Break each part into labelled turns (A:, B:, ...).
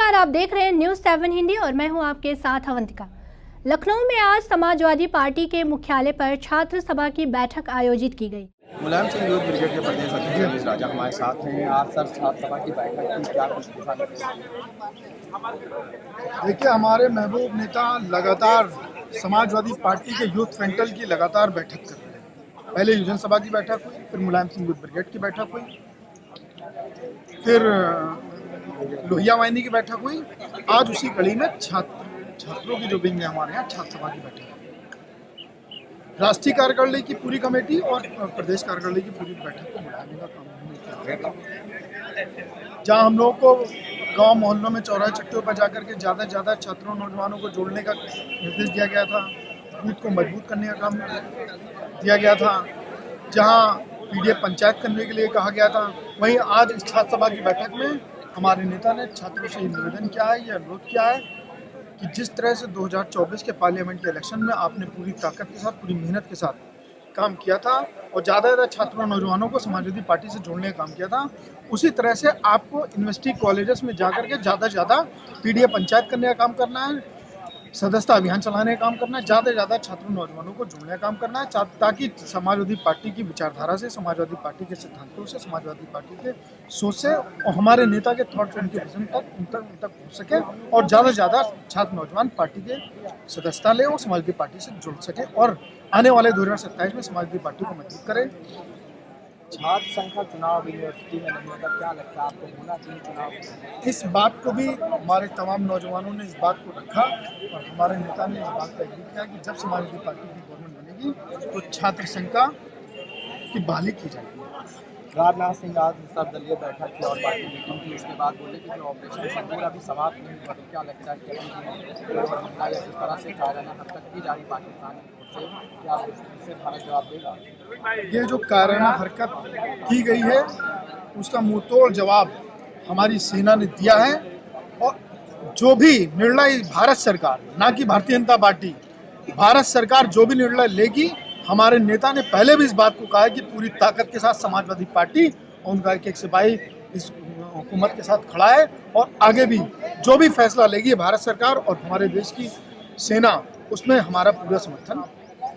A: नमस्कार, आप देख रहे हैं न्यूज़ 7 हिंदी और मैं हूं आपके साथ अवंतिका। लखनऊ में आज समाजवादी पार्टी के मुख्यालय पर छात्र सभा की बैठक आयोजित की गई।
B: मुलायम सिंह यूथ ब्रिगेड के प्रदेश अध्यक्ष अमित राजा हमारे साथ हैं। आज सर छात्र सभा की बैठक की क्या कुछ दिशा निर्देश?
C: देखिए, हमारे महबूब नेता लगातार समाजवादी पार्टी के यूथ फ्रंटल की लगातार बैठक कर रहे हैं। पहले युजन सभा की बैठक हुई, फिर मुलायम सिंह यूथ ब्रिगेड की बैठक हुई, फिर लोहिया वाहिनी की बैठक हुई। आज उसी कड़ी में छात्रों की जो विंग है हमारे यहाँ, छात्र सभा की बैठक है। राष्ट्रीय कार्यकारिणी की पूरी कमेटी और प्रदेश कार्यकारिणी की पूरी बैठक को बुलाने का काम हमने किया, जहाँ हम लोगों को गांव मोहल्लों में चौराहे चट्टियों पर जाकर के ज़्यादा से ज़्यादा छात्रों नौजवानों को जोड़ने का निर्देश दिया गया था। यूथ को मजबूत करने का काम दिया गया था। जहाँ पीडीएफ पंचायत करने के लिए कहा गया था, वहीं आज इस छात्र सभा की बैठक में हमारे नेता ने छात्रों से निवेदन किया है, यह अनुरोध किया है कि जिस तरह से 2024 के पार्लियामेंट के इलेक्शन में आपने पूरी ताकत के साथ, पूरी मेहनत के साथ काम किया था और ज़्यादा से ज़्यादा छात्रों नौजवानों को समाजवादी पार्टी से जोड़ने का काम किया था, उसी तरह से आपको यूनिवर्सिटी कॉलेजेस में जाकर के ज़्यादा से ज़्यादा पीडीएफ पंचायत करने का काम करना है, सदस्यता अभियान चलाने का काम करना है, ज़्यादा से ज़्यादा छात्रों नौजवानों को जोड़ने का काम करना है, ताकि समाजवादी पार्टी की विचारधारा से, समाजवादी पार्टी के सिद्धांतों से, समाजवादी पार्टी के सोच से और हमारे नेता के थॉट से उनके विजन तक उन तक पहुँच सके और ज़्यादा से ज़्यादा छात्र नौजवान पार्टी के सदस्यता ले और समाजवादी पार्टी से जुड़ सके और आने वाले 2027 में समाजवादी पार्टी को मजबूत करे।
B: छात्र संघ का चुनाव यूनिवर्सिटी में नहीं होता, क्या लगता है आपको होना चाहिए चुनाव?
C: इस बात को भी हमारे तमाम नौजवानों ने इस बात को रखा और हमारे नेता ने इस बात का एग्री किया कि जब समाजवादी पार्टी की गवर्नमेंट बनेगी तो छात्र संघ की बहाली की जाएगी।
B: राजनाथ सिंह आज सर्वदलीय बैठक की और पार्टी मीटिंग की, उसके बाद बोले कि जो ऑपरेशन सिंदूर अभी समाप्त नहीं हुआ, तो क्या लगता है कि अभी हमला या किस तरह से कायराना हरकत की जा रही पाकिस्तान की ओर से, क्या इससे भारत जवाब देगा?
C: ये जो कायराना हरकत की गई है उसका मुंहतोड़ जवाब हमारी सेना ने दिया है और जो भी निर्णय भारत सरकार, ना कि भारतीय जनता पार्टी, भारत सरकार जो भी निर्णय लेगी, हमारे नेता ने पहले भी इस बात को कहा है कि पूरी ताकत के साथ समाजवादी पार्टी और उनका एक सिपाही इस हुकूमत के साथ खड़ा है और आगे भी जो भी फैसला लेगी भारत सरकार और हमारे देश की सेना, उसमें हमारा पूरा समर्थन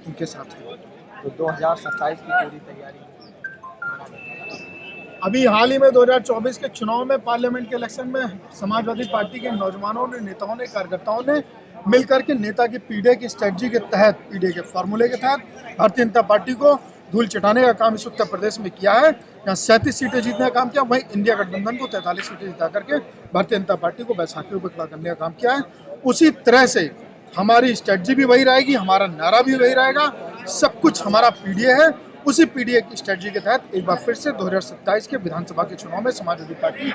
C: उनके साथ है।
B: तो 2027 की पूरी तैयारी
C: अभी हाल ही में 2024 के चुनाव में, पार्लियामेंट के इलेक्शन में समाजवादी पार्टी के नौजवानों ने, नेताओं ने, कार्यकर्ताओं ने मिलकर के नेता की पीडीए की स्ट्रेटजी के तहत, पीडीए के फार्मूले के तहत भारतीय जनता पार्टी को धूल चटाने का काम इस उत्तर प्रदेश में किया है। यहाँ 37 सीटें जीतने का काम किया, वहीं इंडिया गठबंधन को 43 सीटें जिता करके भारतीय जनता पार्टी को बैसाखियों पर खड़ा करने का काम किया है। उसी तरह से हमारी स्ट्रेटजी भी वही रहेगी, हमारा नारा भी वही रहेगा, सब कुछ हमारा पीडीए है। उसी पीडीए की स्ट्रेटजी के तहत एक बार फिर से 2027 के विधानसभा के चुनाव में समाजवादी पार्टी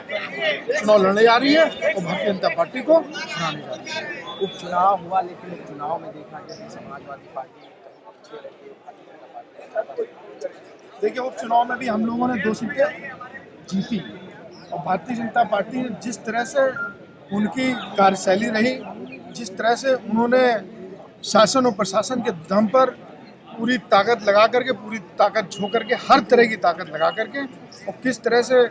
C: चुनाव लड़ने जा रही है और भारतीय जनता पार्टी को हराने जा रही है।
B: उपचुनाव हुआ, लेकिन उपचुनाव में देखा गया कि समाजवादी पार्टी
C: देखिए, उपचुनाव में भी हम लोगों ने 2 सीटें जीती और भारतीय जनता पार्टी ने जिस तरह से उनकी कार्यशैली रही, जिस तरह से उन्होंने शासन और प्रशासन के दम पर पूरी ताकत लगा करके, पूरी ताकत झोंक करके, हर तरह की ताकत लगा करके और किस तरह से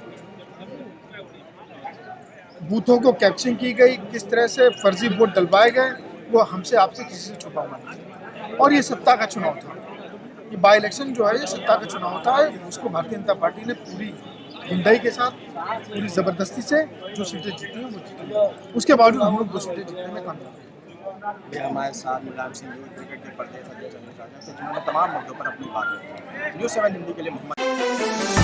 C: बूथों को कैप्चरिंग की गई, किस तरह से फर्जी वोट डलवाए गए, वो हमसे आपसे किसी से छुपा हुआ नहीं। और ये सत्ता का चुनाव था, ये बाई इलेक्शन जो है ये सत्ता का चुनाव होता है। उसको भारतीय जनता पार्टी ने पूरी गुंडाई के साथ, पूरी ज़बरदस्ती से जो सीटें जीती हैं वो जीती, उसके बावजूद हम लोग 2 सीटें जीतने में कामयाब हुए।
B: ये हमारे साथ मुलायम सिंह यूथ ब्रिगेड के प्रदेश अध्यक्ष अमित राजा थे, जिन्होंने तमाम मुद्दों पर अपनी बात रखी। न्यूज़ 7 हिंदी के लिए मोहम्मद